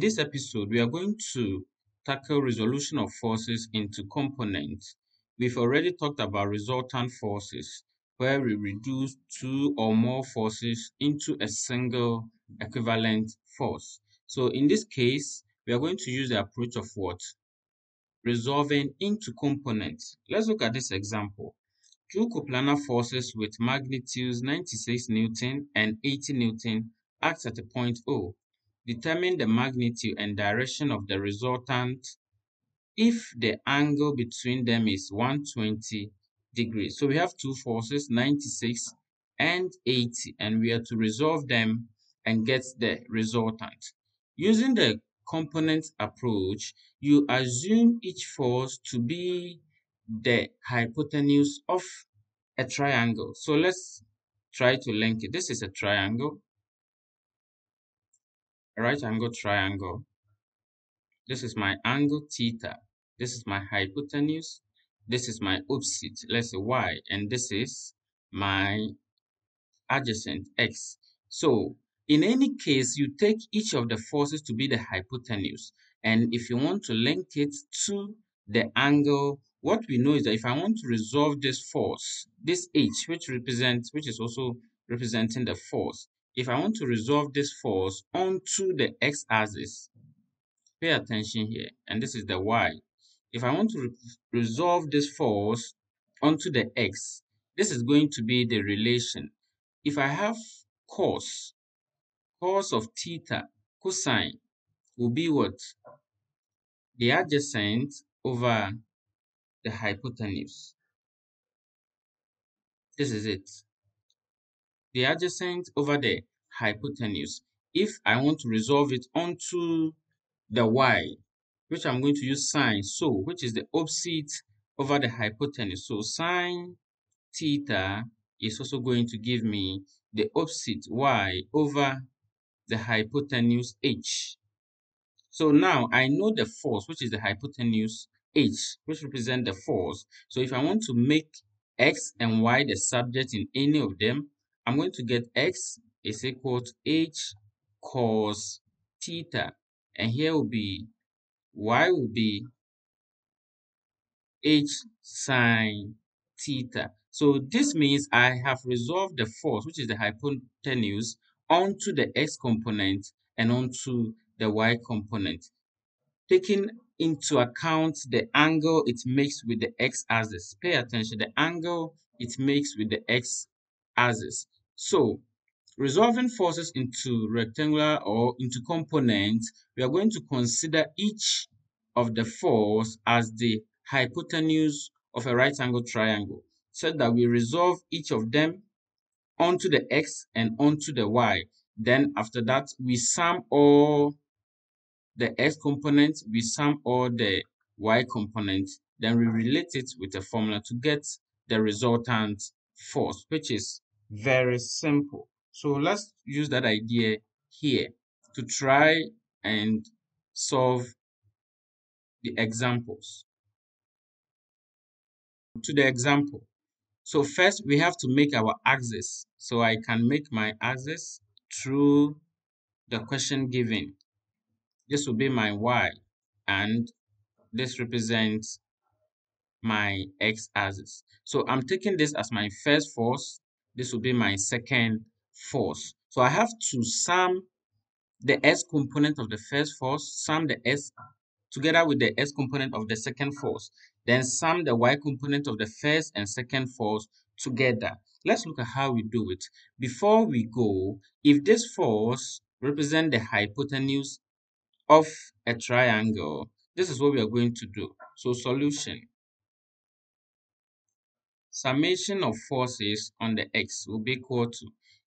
this episode, we are going to tackle resolution of forces into components. We've already talked about resultant forces, where we reduce two or more forces into a single equivalent force. So in this case, we are going to use the approach of what? Resolving into components. Let's look at this example. Two coplanar forces with magnitudes 96 Newton and 80 Newton act at a point O. Determine the magnitude and direction of the resultant if the angle between them is 120 degrees. So we have two forces, 96 and 80, and we are to resolve them and get the resultant. Using the component approach, you assume each force to be the hypotenuse of a triangle. So let's try to link it. This is a triangle, a right angle triangle. This is my angle theta. This is my hypotenuse. This is my opposite, let's say y, and this is my adjacent x. So in any case, you take each of the forces to be the hypotenuse. And if you want to link it to the angle, what we know is that if I want to resolve this force, this h, which is also representing the force, if I want to resolve this force onto the x-axis, pay attention here, and this is the y. If I want to resolve this force onto the x, this is going to be the relation. If I have cos of theta, cosine will be what? The adjacent over the hypotenuse. This is it. The adjacent over the hypotenuse. If I want to resolve it onto the y, which I'm going to use sine, so which is the opposite over the hypotenuse. So sine theta is also going to give me the opposite y over the hypotenuse h. So now I know the force, which is the hypotenuse h, which represent the force. So if I want to make x and y the subject in any of them, I'm going to get x is equal to h cos theta, and here will be y will be h sine theta. So this means I have resolved the force, which is the hypotenuse, onto the x component and onto the y component, taking into account the angle it makes with the x-axis. Pay attention, the angle it makes with the x-axis. So resolving forces into rectangular or into components, we are going to consider each of the force as the hypotenuse of a right angle triangle, so that we resolve each of them onto the x and onto the y. Then after that, we sum all the x components, we sum all the y components, then we relate it with a formula to get the resultant force, which is very simple. So let's use that idea here to try and solve the examples. To the example. So first we have to make our axis. So I can make my axis through the question given. This will be my y, and this represents my x-axis. So I'm taking this as my first force. This will be my second force. So I have to sum the s component of the first force, sum the s together with the s component of the second force, then sum the y component of the first and second force together. Let's look at how we do it. Before we go, if this force represents the hypotenuse of a triangle, this is what we are going to do. So solution. Summation of forces on the x will be equal to,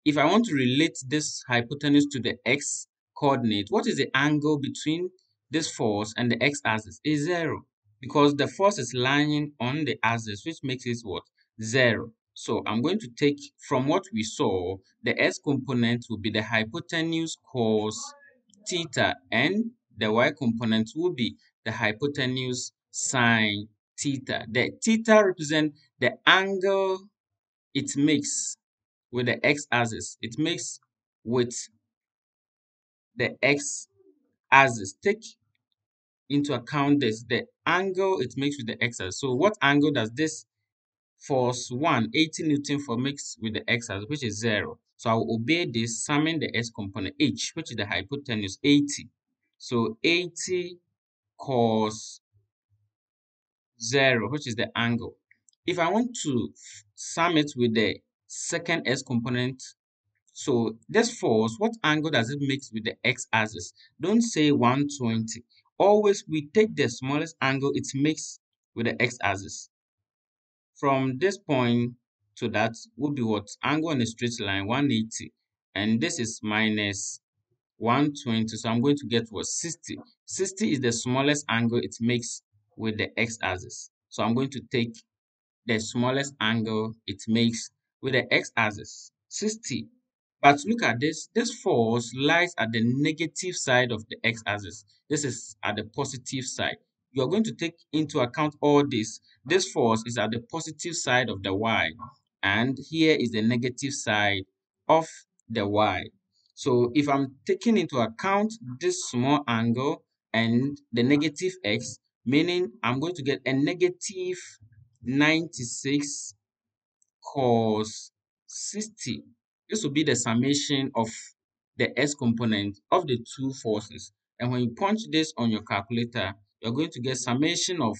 if I want to relate this hypotenuse to the x coordinate, what is the angle between this force and the x-axis? Is 0, because the force is lying on the axis, which makes it what? 0. So I'm going to take from what we saw, the x component will be the hypotenuse cos theta, and the y component will be the hypotenuse sine theta. The theta represents the angle it makes with the x-axis. It makes with the x axis. Take into account this, the angle it makes with the x-axis. So what angle does this force 80 Newton for mix with the x-axis, which is 0? So I will obey this, summing the s component h, which is the hypotenuse, 80. So 80 cos 0, which is the angle. If I want to sum it with the second s component, so this force, what angle does it make with the x-axis? Don't say 120. Always we take the smallest angle it makes with the x-axis. From this point to that would be what? Angle on a straight line, 180. And this is minus 120. So I'm going to get what? 60. 60 is the smallest angle it makes with the x-axis. So I'm going to take the smallest angle it makes with the x-axis, 60. But look at this. This force lies at the negative side of the x-axis. This is at the positive side. You are going to take into account all this. This force is at the positive side of the y, and here is the negative side of the y. So if I'm taking into account this small angle and the negative x, meaning I'm going to get a negative 96 cos 60. This will be the summation of the s component of the two forces. And when you punch this on your calculator, you're going to get summation of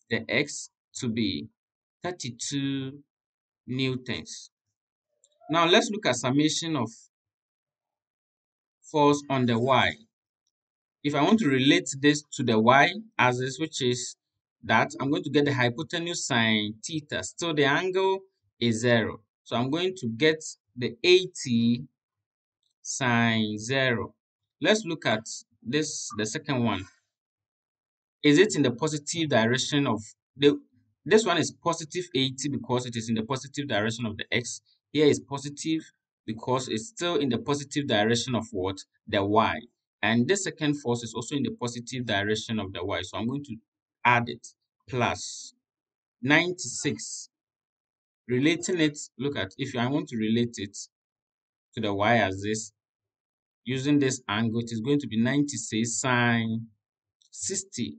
the x to be 32 newtons. Now let's look at summation of force on the y. If I want to relate this to the y-axis, which is that, I'm going to get the hypotenuse sine theta. Still the angle is 0. So I'm going to get the 80 sine 0. Let's look at this, the second one. Is it in the positive direction of this one is positive 80 because it is in the positive direction of the x. Here is positive because it's still in the positive direction of what? The y. And this second force is also in the positive direction of the y. So I'm going to add it plus 96. Relating it, look at, if I want to relate it to the y axis using this angle, it is going to be 96 sine 60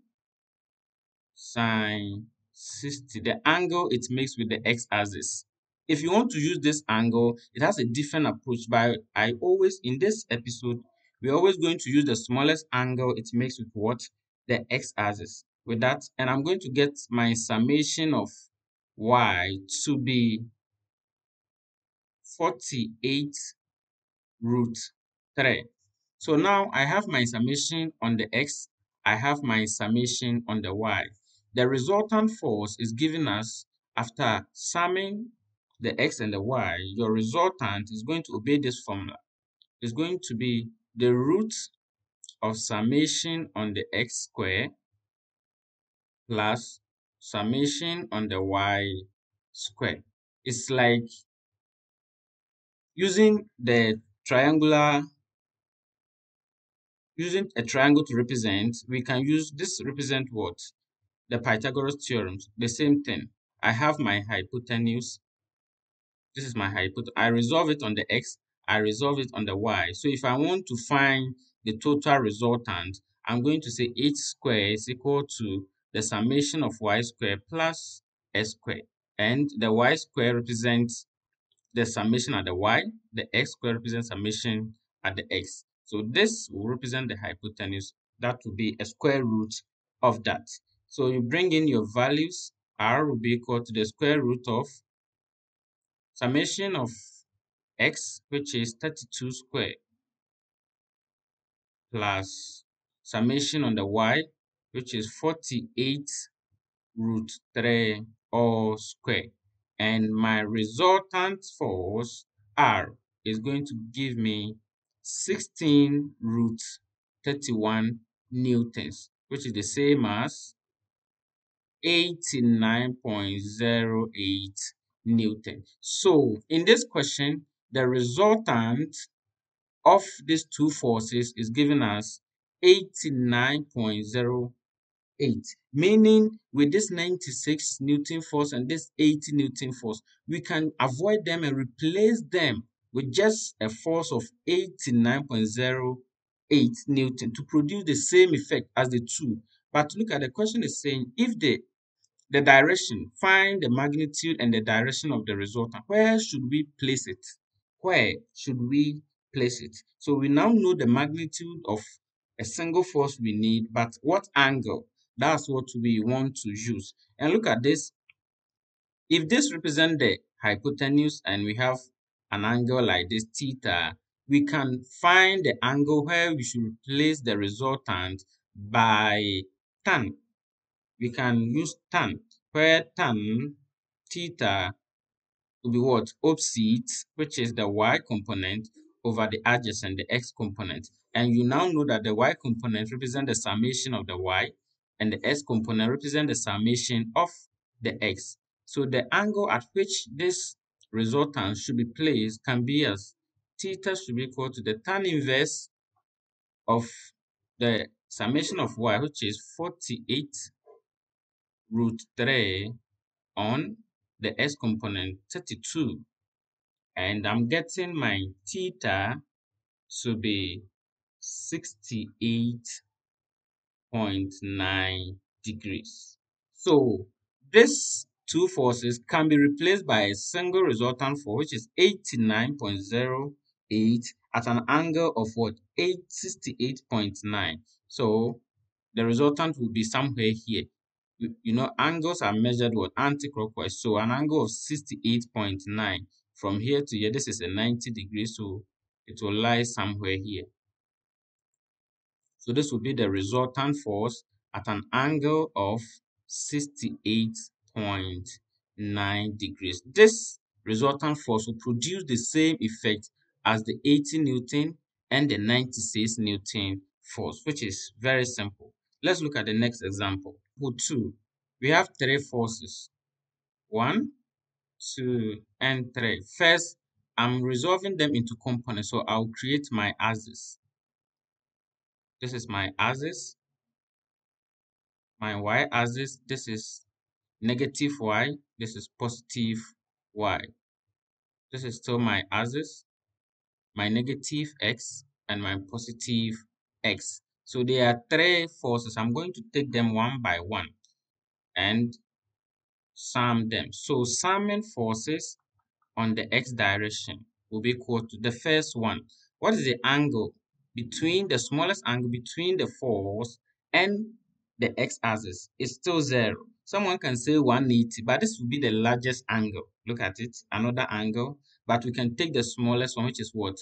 sine 60, the angle it makes with the x-axis. If you want to use this angle, it has a different approach, but I always, in this episode, we're always going to use the smallest angle it makes with what? The x-axis. With that, and I'm going to get my summation of y to be 48 root 3. So now I have my summation on the x, I have my summation on the y. The resultant force is given us after summing the x and the y. Your resultant is going to obey this formula. It's going to be the root of summation on the x square plus summation on the y square. It's like using the triangular using a triangle to represent, we can use this represent what? The Pythagoras theorem. The same thing. I have my hypotenuse. This is my hypotenuse. I resolve it on the x. I resolve it on the y. So if I want to find the total resultant, I'm going to say h squared is equal to the summation of y squared plus s squared. And the y squared represents the summation at the y, the x squared represents summation at the x. So this will represent the hypotenuse. That will be a square root of that. So you bring in your values. R will be equal to the square root of summation of x, which is 32 squared, plus summation on the y, which is 48 root 3 all square. And my resultant force R is going to give me 16 root 31 newtons, which is the same as 89.08 newton. So in this question, the resultant of these two forces is given as 89.08, meaning with this 96 Newton force and this 80 Newton force, we can avoid them and replace them with just a force of 89.08 Newton to produce the same effect as the two. But look at the question is saying if the direction, find the magnitude and the direction of the resultant. Where should we place it? Where should we place it? So we now know the magnitude of a single force we need, but what angle? That's what we want to use. And look at this. If this represents the hypotenuse and we have an angle like this, theta, we can find the angle where we should replace the resultant by tan. We can use tan, where tan theta will be what? Opposite, which is the y component over the adjacent, the x component. And you now know that the y component represents the summation of the y, and the x component represents the summation of the x. So the angle at which this resultant should be placed can be as theta should be equal to the tan inverse of the summation of y, which is 48 root 3 on the x component 32, and I'm getting my theta to be 68.9 degrees. So these two forces can be replaced by a single resultant force, which is 89.08 at an angle of what? 68.9. So the resultant will be somewhere here. You know, angles are measured what? Anti-clockwise. So an angle of 68.9 from here to here, this is a 90 degrees, so it will lie somewhere here. So this will be the resultant force at an angle of 68.9 degrees. This resultant force will produce the same effect as the 80 Newton and the 96 Newton force, which is very simple. Let's look at the next example. Example 2. We have three forces. 1, 2, and 3. First, I'm resolving them into components, so I'll create my axis. This is my axis, my y-axis. This is negative y, this is positive y. This is still my axis, my negative x, and my positive x. So there are three forces. I'm going to take them one by one and sum them. So summing forces on the x direction will be equal to the first one. What is the angle between the smallest angle between the force and the x-axis? It's still 0. Someone can say 180, but this will be the largest angle. Look at it, another angle, but we can take the smallest one, which is what?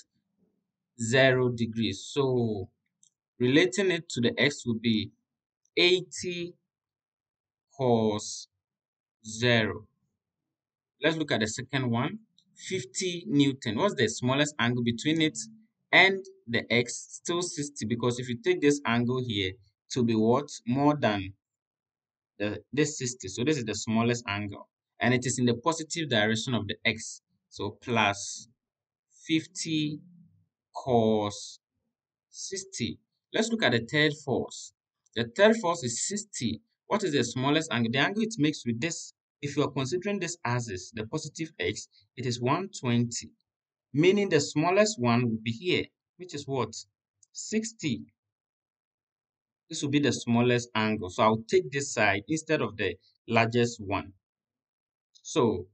0 degrees. So relating it to the x would be 80 cos 0. Let's look at the second one. 50 Newton. What's the smallest angle between it and the x? Still 60, because if you take this angle here to be what? More than this 60. So this is the smallest angle. And it is in the positive direction of the x. So plus 50 cos 60. Let's look at the third force. The third force is 60. What is the smallest angle? The angle it makes with this, if you are considering this axis, the positive x, it is 120. Meaning the smallest one will be here, which is what? 60. This will be the smallest angle. So I'll take this side instead of the largest one. So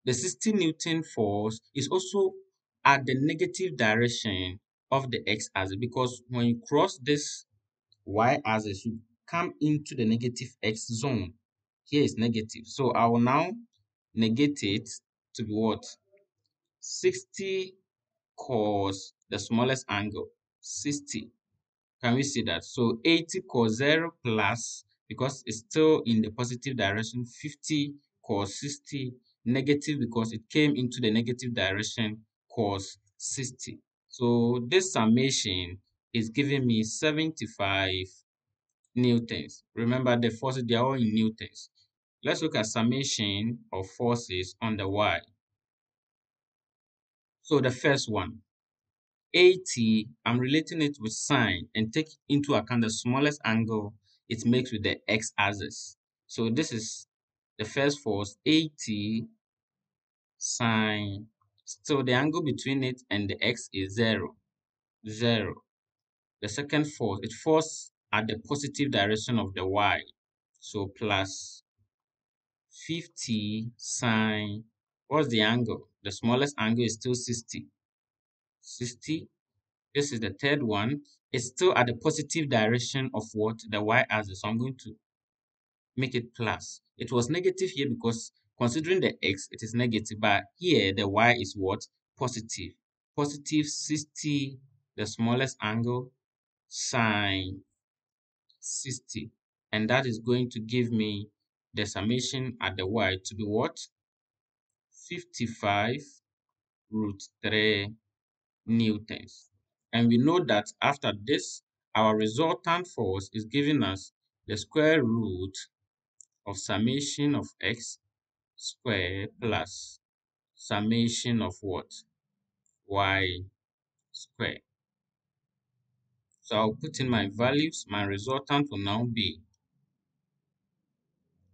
the 60 Newton force is also at the negative direction of the x-axis, because when you cross this y-axis, you come into the negative x zone. Here is negative. So I will now negate it to be what? 60 cos the smallest angle, 60. Can we see that? So 80 cos 0 plus, because it's still in the positive direction, 50 cos 60 negative, because it came into the negative direction, cos 60. So this summation is giving me 75 newtons. Remember the forces, they are all in newtons. Let's look at summation of forces on the y. So the first one, 80, I'm relating it with sine and take into account the smallest angle it makes with the x-axis. So this is the first force, 80 sine. So the angle between it and the x is 0, 0. the second force, it falls at the positive direction of the y. So plus 50 sine, what's the angle? The smallest angle is still 60. 60. This is the third one. It's still at the positive direction of what? The y-axis. So I'm going to make it plus. It was negative here because considering the x, it is negative. But here, the y is what? Positive. Positive 60, the smallest angle, sine 60. And that is going to give me the summation at the y to be what? 55 root 3 newtons. And we know that after this, our resultant force is giving us the square root of summation of x square plus summation of what? Y square. So I'll put in my values. My resultant will now be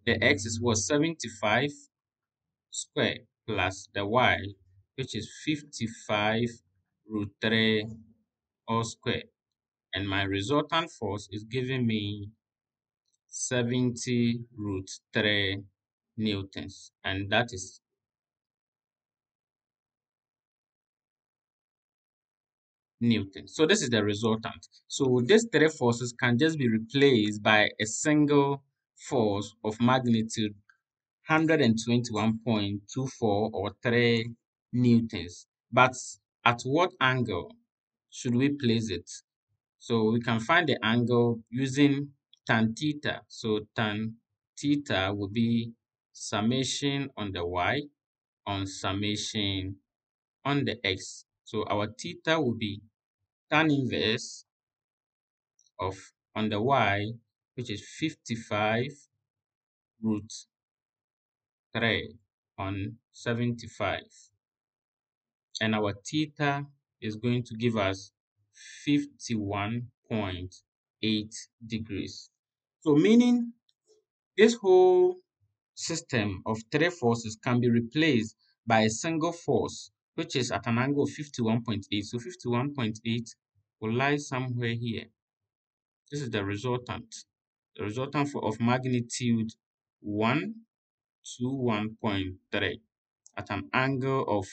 the x is what? 75 square plus the y, which is 55 root 3 all square. And my resultant force is giving me 70 root 3 newtons. And that is Newton. So this is the resultant. So these three forces can just be replaced by a single force of magnitude 121.24 or 3 newtons. But at what angle should we place it? So we can find the angle using tan theta. So tan theta will be summation on the y on summation on the x. So our theta will be tan inverse of on the y, which is 55 root 3 on 75. And our theta is going to give us 51.8 degrees. So meaning this whole system of three forces can be replaced by a single force, which is at an angle of 51.8. So 51.8 will lie somewhere here. This is the resultant. The resultant of magnitude 121.3 at an angle of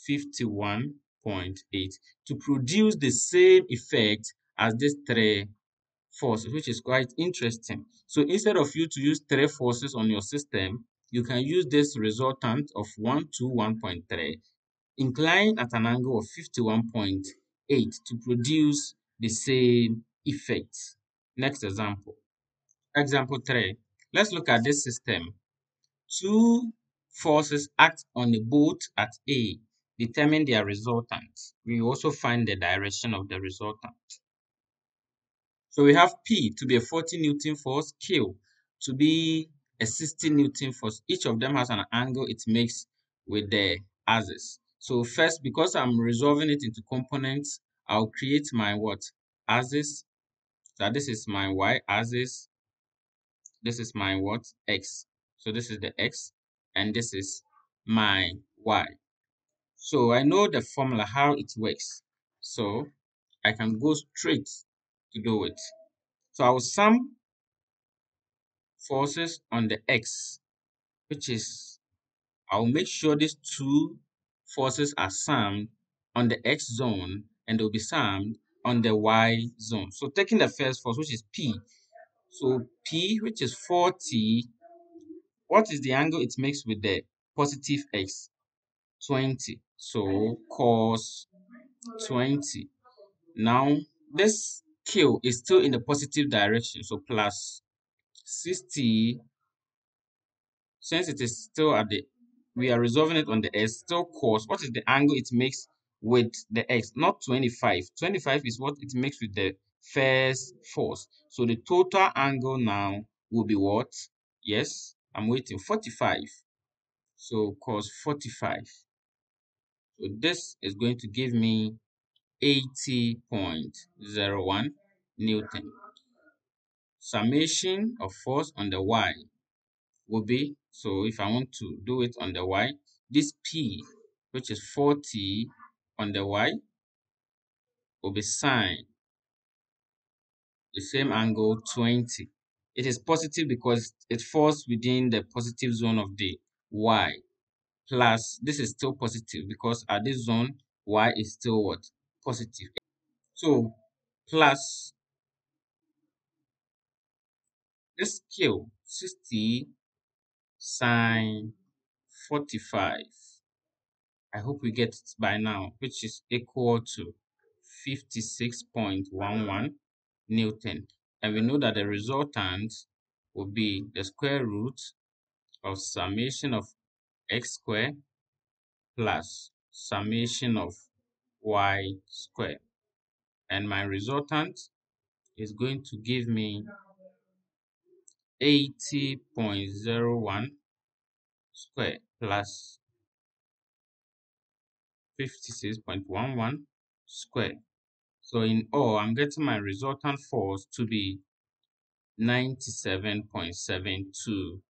51.8 to produce the same effect as these three forces, which is quite interesting. So instead of you to use three forces on your system, you can use this resultant of 121.3 inclined at an angle of 51.8 to produce the same effect. Next example. Example 3. Let's look at this system. Two forces act on a boat at A. Determine their resultant. We also find the direction of the resultant. So we have P to be a 40 Newton force, Q to be a 60 Newton force. Each of them has an angle it makes with the axis. So first, because I'm resolving it into components, I'll create my what? Axis. So this is my Y axis. This is my what? X. So this is the X and this is my Y. So I know the formula, how it works. So I can go straight to do it. So I will sum forces on the X, which is, I'll make sure these two forces are summed on the X zone and they'll be summed on the Y zone. So taking the first force, which is P. So P, which is 40, what is the angle it makes with the positive X? 20. So cos 20. Now this Q is still in the positive direction. So plus 60, since it is still at the, we are resolving it on the x, still cos. What is the angle it makes with the x? Not 25. 25 is what it makes with the first force. So the total angle now will be what? Yes, I'm waiting. 45. So cos 45. So this is going to give me 80.01 Newton. Summation of force on the y will be, so if I want to do it on the y, this P, which is 40 on the y, will be sine the same angle 20. It is positive because it falls within the positive zone of the y, plus this is still positive because at this zone y is still what? Positive. So plus this scale 60 sine 45. I hope we get it by now, which is equal to 56.11 Newton. And we know that the resultant will be the square root of summation of x squared plus summation of y squared. And my resultant is going to give me 80.01 squared plus 56.11 squared. So in all, I'm getting my resultant force to be 97.72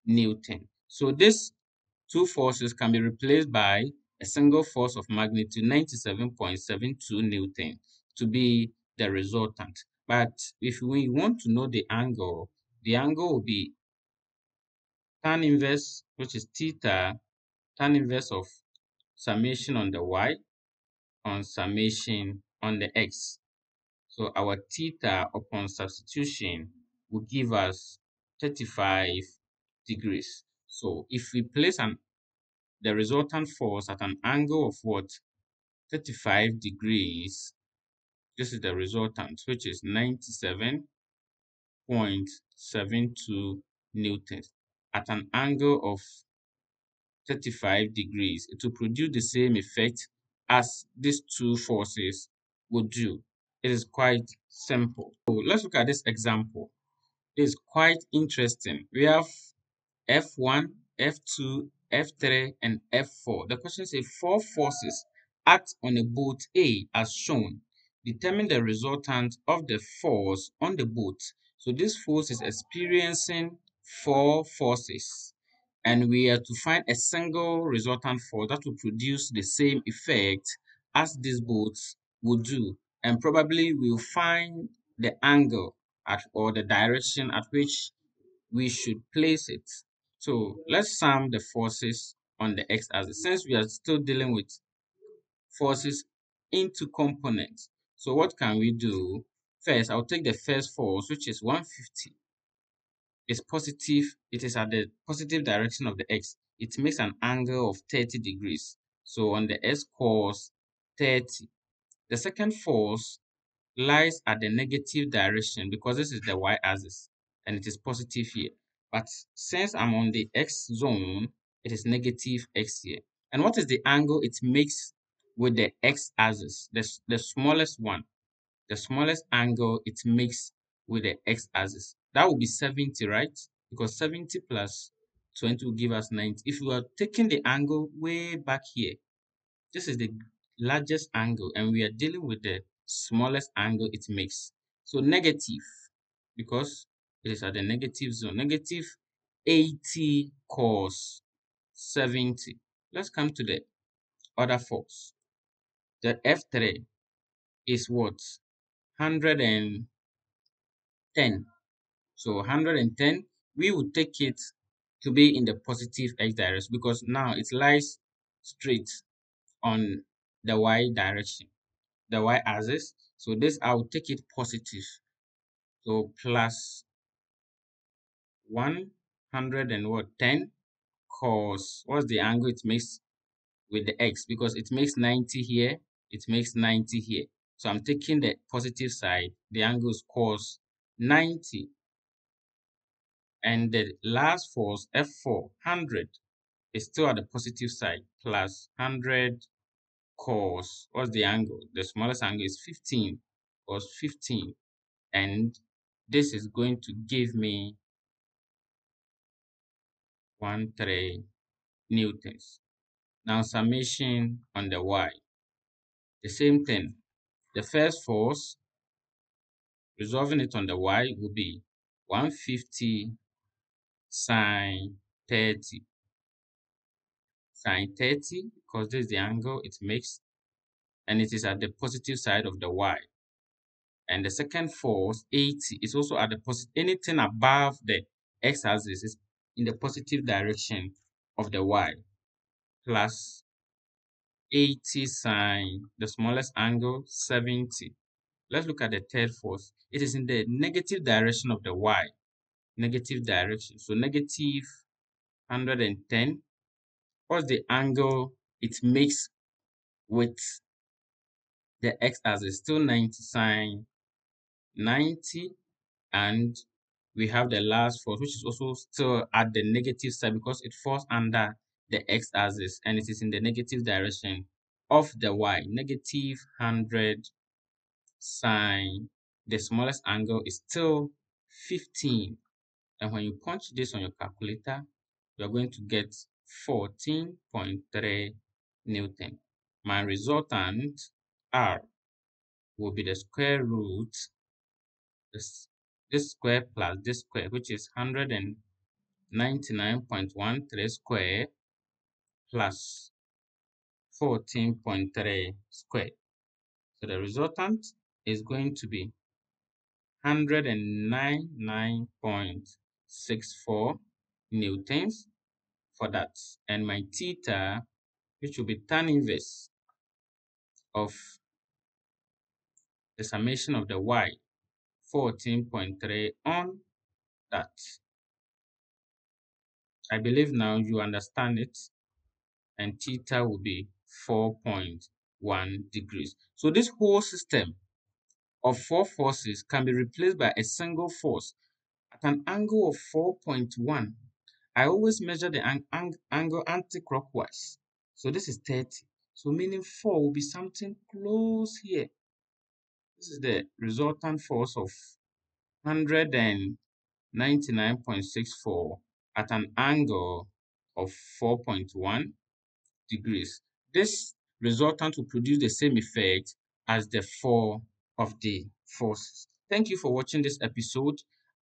Newton. So these two forces can be replaced by a single force of magnitude 97.72 Newton to be the resultant. But if we want to know the angle will be tan inverse, which is theta, tan inverse of summation on the y on summation on the x. So our theta upon substitution will give us 35 degrees. So if we place the resultant force at an angle of what? 35 degrees. This is the resultant, which is 97.72 newtons. At an angle of 35 degrees, it will produce the same effect as these two forces would do. It is quite simple. So let's look at this example. It is quite interesting. We have F1, F2, F3, and F4. The question says four forces act on a boat A as shown. Determine the resultant of the force on the boat. So this force is experiencing four forces, and we are to find a single resultant force that will produce the same effect as these boats would do. And probably we'll find the angle or the direction at which we should place it. So let's sum the forces on the x-axis since we are still dealing with forces into components. So what can we do? First, I'll take the first force, which is 150. It's positive. It is at the positive direction of the x. It makes an angle of 30 degrees. So on the x cos 30. The second force lies at the negative direction because this is the y-axis and it is positive here. But since I'm on the x zone, it is negative x here. And what is the angle it makes with the x-axis, the smallest one? The smallest angle it makes with the x-axis. That will be 70, right? Because 70 plus 20 will give us 90. If we are taking the angle way back here, this is the largest angle and we are dealing with the smallest angle it makes. So negative, because it is at the negative zone, negative 80 cos 70. Let's come to the other force. The F3 is what? 110. So 110, we would take it to be in the positive x direction because now it lies straight on the y direction, the y-axis. So this I will take it positive. So plus 110 cos, what's the angle it makes with the x? Because it makes 90 here, it makes 90 here. So I'm taking the positive side, the angle is cos 90. And the last force, F4, 100, is still at the positive side, plus 100 cos, what's the angle? The smallest angle is 15, cos 15. And this is going to give me 13 newtons. Now summation on the y, the same thing. The first force, resolving it on the y, will be 150 sine 30. Sine 30, because this is the angle it makes, and it is at the positive side of the y. And the second force, 80, is also at the positive. Anything above the x-axis is in the positive direction of the y, plus 80 sine the smallest angle, 70. Let's look at the third force. It is in the negative direction of the y, negative direction. So negative 110. What's the angle it makes with the x-axis? Still 90 sine 90. And we have the last force, which is also still at the negative side because it falls under the x-axis and it is in the negative direction of the y, negative 100 sine the smallest angle is still 15. And when you punch this on your calculator, you are going to get 14.3 Newton. My resultant R will be the square root this square plus this square, which is 199.13 square plus 14.3 square. So the resultant is going to be 199.64 newtons for that. And my theta, which will be tan inverse of the summation of the y, 14.3 on that. I believe now you understand it, and theta will be 4.1 degrees. So this whole system of four forces can be replaced by a single force at an angle of 4.1. I always measure the angle anti-clockwise. So this is 30. So meaning 4 will be something close here. This is the resultant force of 199.64 at an angle of 4.1 degrees. This resultant will produce the same effect as the four of the forces. Thank you for watching this episode.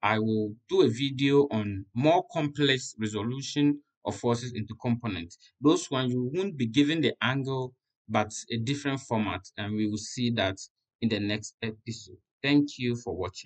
I will do a video on more complex resolution of forces into components. Those ones you won't be given the angle but a different format, and we will see that in the next episode. Thank you for watching.